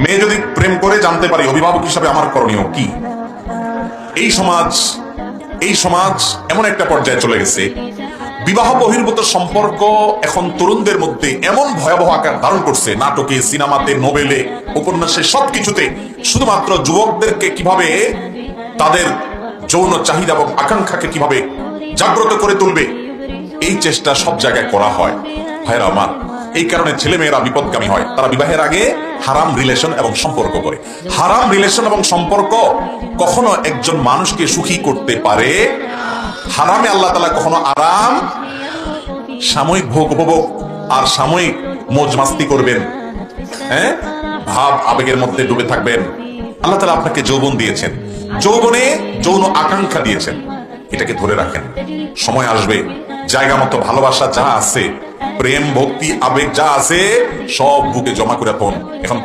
মেয়ে যদি প্রেম করে জানতে পারি অভিভাবক হিসাবে আমার করণীয় কি। এই সমাজ এমন একটা পর্যায়ে চলে গেছে, বিবাহ বহির্ভূত সম্পর্ক এখন তরুণদের মধ্যে এমন ভয়াবহ আকার ধারণ করছে, নাটকে, সিনেমাতে, নোবেলে, উপন্যাসে, সবকিছুতে শুধুমাত্র যুবকদেরকে কিভাবে তাদের যৌন চাহিদা এবং আকাঙ্ক্ষাকে কিভাবে জাগ্রত করে তুলবে, এই চেষ্টা সব জায়গায় করা হয়। ভাইরা আমার, এই কারণে ছেলে মেয়েরা বিপদগামী হয়। তারা বিবাহের আগে হারাম রিলেশন এবং সম্পর্ক করে। হারাম রিলেশন এবং সম্পর্ক কখনো একজন মানুষকে সুখী করতে পারে। হারামে আল্লাহ তাআলা কখনো আরাম, সাময়িক ভোগ উপভোগ আর সাময়িক মौज মাস্তি করবেন, হ্যাঁ, ভাব আবেগের মধ্যে ডুবে থাকবেন। আল্লাহ তাআলা আপনাকে যৌবন দিয়েছেন, যৌবনে যৌন আকাঙ্ক্ষা দিয়েছেন, এটাকে ধরে রাখেন। সময় আসবে জায়গা মতো ভালোবাসা যা আছে, প্রেম, ভক্তি, আবেগ যা আছে সব বুকে জমা করে এখন